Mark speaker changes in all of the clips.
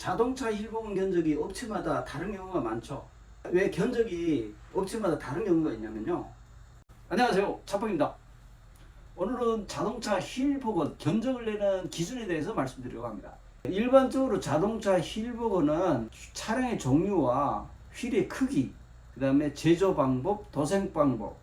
Speaker 1: 자동차 힐복원 견적이 업체마다 다른 경우가 많죠. 왜 견적이 업체마다 다른 경우가 있냐면요. 안녕하세요, 차봉입니다. 오늘은 자동차 힐복원 견적을 내는 기준에 대해서 말씀드리려고 합니다. 일반적으로 자동차 힐복원은 차량의 종류와 휠의 크기, 그 다음에 제조 방법, 도색 방법,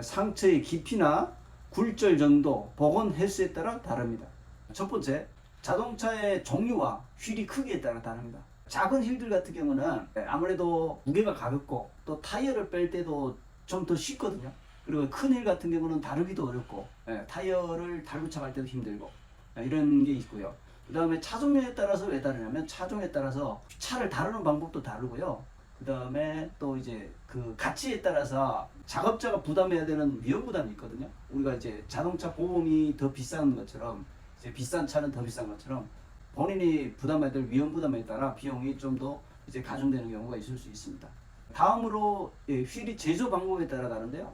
Speaker 1: 상처의 깊이나 굴절 정도, 복원 횟수에 따라 다릅니다. 첫 번째, 자동차의 종류와 휠의 크기에 따라 다릅니다. 작은 휠들 같은 경우는 아무래도 무게가 가볍고 또 타이어를 뺄 때도 좀 더 쉽거든요. 그리고 큰 휠 같은 경우는 다루기도 어렵고 타이어를 달고 차갈 때도 힘들고 이런 게 있고요. 그 다음에 차 종류에 따라서 왜 다르냐면 차종에 따라서 차를 다루는 방법도 다르고요. 그 다음에 또 이제 그 가치에 따라서 작업자가 부담해야 되는 위험 부담이 있거든요. 우리가 이제 자동차 보험이 더 비싼 것처럼 이제 비싼 차는 더 비싼 것처럼 본인이 부담해야 될 위험 부담에 따라 비용이 좀 더 이제 가중되는 경우가 있을 수 있습니다. 다음으로 휠이 제조 방법에 따라 다른데요.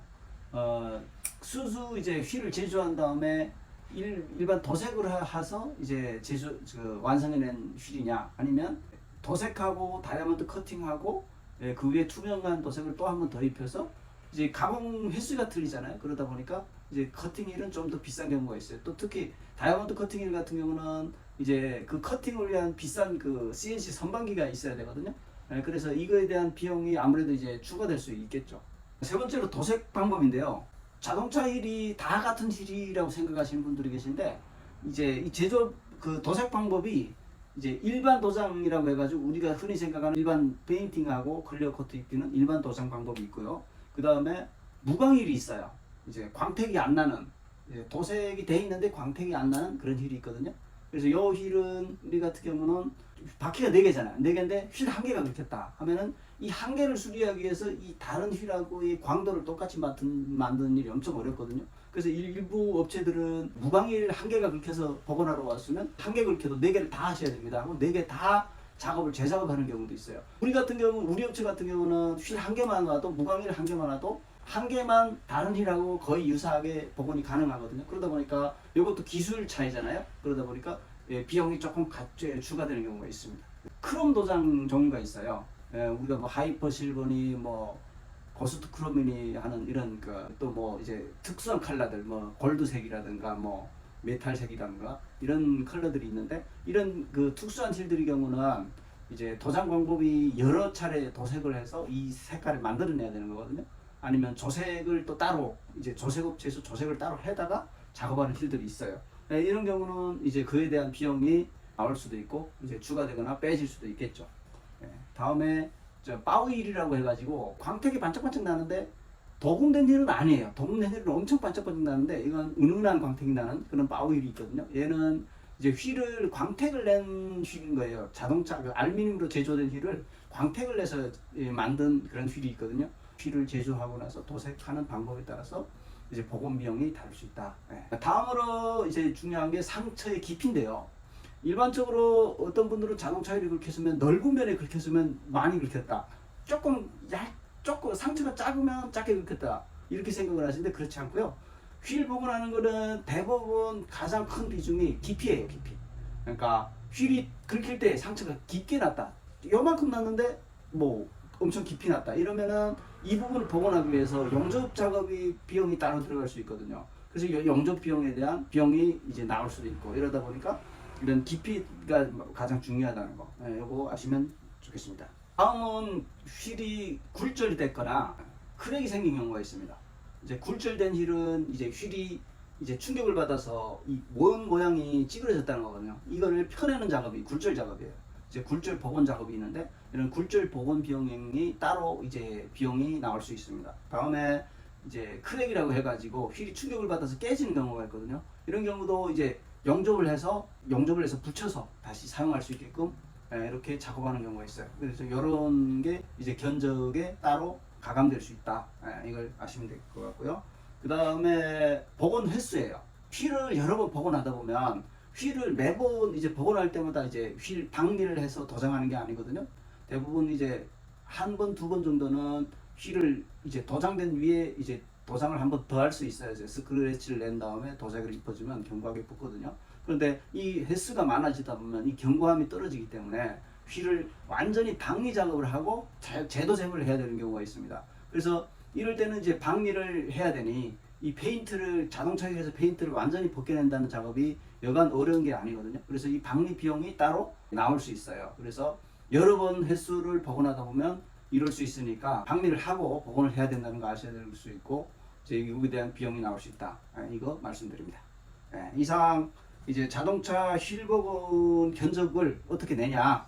Speaker 1: 수수 이제 휠을 제조한 다음에 일반 도색을 해서 이제 완성해낸 휠이냐, 아니면 도색하고 다이아몬드 커팅하고 그 위에 투명한 도색을 또 한 번 더 입혀서 이제 가공 횟수가 틀리잖아요. 그러다 보니까 이제 커팅 휠은 좀 더 비싼 경우가 있어요. 또 특히 다이아몬드 커팅 휠 같은 경우는 이제 그 커팅을 위한 비싼 그 CNC 선반기가 있어야 되거든요. 그래서 이거에 대한 비용이 아무래도 이제 추가될 수 있겠죠. 세 번째로 도색 방법인데요. 자동차 휠이 다 같은 휠이라고 생각하시는 분들이 계신데, 이제 이 제조 그 도색 방법이 이제 일반 도장이라고 해가지고 우리가 흔히 생각하는 일반 페인팅하고 클리어 코트 입히는 일반 도장 방법이 있고요. 그 다음에 무광 휠이 있어요. 이제 광택이 안 나는, 도색이 돼 있는데 광택이 안 나는 그런 휠이 있거든요. 그래서 이 휠은 우리 같은 경우는 바퀴가 4개잖아요. 4개인데 휠 1개가 긁혔다 하면은 이 1개를 수리하기 위해서 이 다른 휠하고의 광도를 똑같이 만드는 일이 엄청 어렵거든요. 그래서 일부 업체들은 무광휠 1개가 긁혀서 복원하러 왔으면 1개 긁혀도 4개를 다 하셔야 됩니다. 4개 다 작업을 재작업하는 경우도 있어요. 우리 업체 같은 경우는 휠 1개만 와도, 무광휠 1개만 와도 1개만 다른 휠하고 거의 유사하게 복원이 가능하거든요. 그러다 보니까 이것도 기술 차이잖아요. 그러다 보니까 비용이 조금 추가되는 경우가 있습니다. 크롬 도장 종류가 있어요. 우리가 뭐 하이퍼 실버니 뭐 고스트 크롬이니 하는 이런 또 뭐 이제 특수한 컬러들, 뭐 골드색이라든가 뭐 메탈색이라든가 이런 컬러들이 있는데, 이런 그 특수한 휠들의 경우는 이제 도장 방법이 여러 차례 도색을 해서 이 색깔을 만들어내야 되는 거거든요. 아니면 조색을 또 따로 이제 조색업체에서 조색을 따로 해다가 작업하는 휠들이 있어요. 이런 경우는 이제 그에 대한 비용이 나올 수도 있고 이제 추가되거나 빼질 수도 있겠죠. 다음에 바우휠이라고 해가지고 광택이 반짝반짝 나는데 도금된 휠은 아니에요. 도금된 휠은 엄청 반짝반짝 나는데 이건 은은한 광택이 나는 그런 바우휠이 있거든요. 얘는 이제 휠을 광택을 낸 휠인 거예요. 자동차 알루미늄으로 제조된 휠을 광택을 내서 만든 그런 휠이 있거든요. 휠을 제조하고 나서 도색하는 방법에 따라서 이제 복원 비용이 다를 수 있다. 다음으로 이제 중요한 게 상처의 깊이인데요. 일반적으로 어떤 분들은 자동차 휠이 긁혔으면 넓은 면에 긁혔으면 많이 긁혔다. 조금 상처가 작으면 작게 긁혔다. 이렇게 생각을 하시는데 그렇지 않고요. 휠 복원하는 거는 대부분 가장 큰 비중이 깊이에요, 깊이. 그러니까 휠이 긁힐 때 상처가 깊게 났다. 요만큼 났는데 뭐 엄청 깊이 났다. 이러면은 이 부분을 복원하기 위해서 용접 작업이 비용이 따로 들어갈 수 있거든요. 그래서 용접 비용에 대한 비용이 이제 나올 수도 있고, 이러다 보니까 이런 깊이가 가장 중요하다는 거, 요거 아시면 좋겠습니다. 다음은 휠이 굴절이 됐거나 크랙이 생긴 경우가 있습니다. 이제 굴절된 휠은 이제 휠이 이제 충격을 받아서 이 원 모양이 찌그러졌다는 거거든요. 이거를 펴내는 작업이 굴절 작업이에요. 이제 굴절 복원 작업이 있는데, 이런 굴절 복원 비용이 따로 이제 비용이 나올 수 있습니다. 다음에 이제 크랙이라고 해가지고 휠이 충격을 받아서 깨지는 경우가 있거든요. 이런 경우도 이제 용접을 해서 붙여서 다시 사용할 수 있게끔 이렇게 작업하는 경우가 있어요. 그래서 이런 게 이제 견적에 따로 가감될 수 있다. 이걸 아시면 될 것 같고요. 그 다음에 복원 횟수예요. 휠을 여러 번 복원하다 보면 휠을 매번 이제 복원할 때마다 이제 휠 방미를 해서 도장하는 게 아니거든요. 대부분 이제 한 번, 두 번 정도는 휠을 이제 도장된 위에 이제 도장을 한 번 더 할 수 있어요. 스크래치를 낸 다음에 도색을 입혀주면 견고하게 붙거든요. 그런데 이 횟수가 많아지다 보면 이 견고함이 떨어지기 때문에 휠을 완전히 박리 작업을 하고 제도 제거를 해야 되는 경우가 있습니다. 그래서 이럴 때는 이제 박리를 해야 되니 이 페인트를 자동차에서 페인트를 완전히 벗겨낸다는 작업이 여간 어려운 게 아니거든요. 그래서 이 박리 비용이 따로 나올 수 있어요. 그래서 여러 번 횟수를 복원하다 보면 이럴 수 있으니까 박리를 하고 복원을 해야 된다는 거 아셔야 될 수 있고 이거에 대한 비용이 나올 수 있다. 이거 말씀드립니다. 이상 이제 자동차 휠 복원 견적을 어떻게 내냐,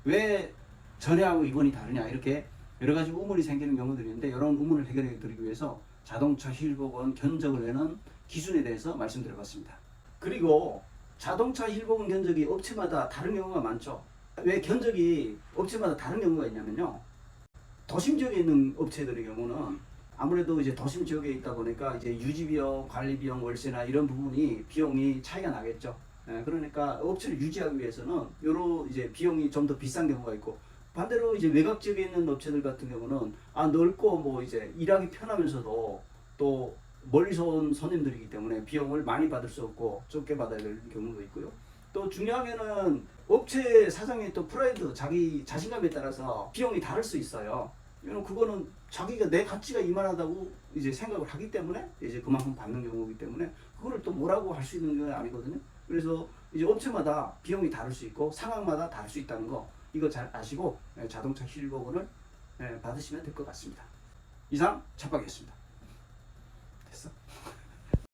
Speaker 1: 왜 전에하고 이번이 다르냐, 이렇게 여러 가지 의문이 생기는 경우들이 있는데 이런 의문을 해결해 드리기 위해서 자동차 휠 복원 견적을 내는 기준에 대해서 말씀드려봤습니다. 그리고 자동차 휠 복원 견적이 업체마다 다른 경우가 많죠. 왜 견적이 업체마다 다른 경우가 있냐면요, 도심 지역에 있는 업체들의 경우는 아무래도 이제 도심 지역에 있다 보니까 이제 유지 비용, 관리 비용, 월세나 이런 부분이 비용이 차이가 나겠죠. 그러니까 업체를 유지하기 위해서는 요런 이제 비용이 좀 더 비싼 경우가 있고, 반대로 이제 외곽 지역에 있는 업체들 같은 경우는 넓고 뭐 이제 일하기 편하면서도 또 멀리서 온 손님들이기 때문에 비용을 많이 받을 수 없고 적게 받아야 될 경우도 있고요. 또 중요하게는 업체 사장의 또 프라이드, 자기 자신감에 따라서 비용이 다를 수 있어요. 그거는 자기가 내 가치가 이만하다고 이제 생각을 하기 때문에 이제 그만큼 받는 경우이기 때문에 그거를 또 뭐라고 할 수 있는 게 아니거든요. 그래서 이제 업체마다 비용이 다를 수 있고 상황마다 다를 수 있다는 거, 이거 잘 아시고 자동차 휠 복원을 받으시면 될 것 같습니다. 이상 차박이었습니다. 됐어?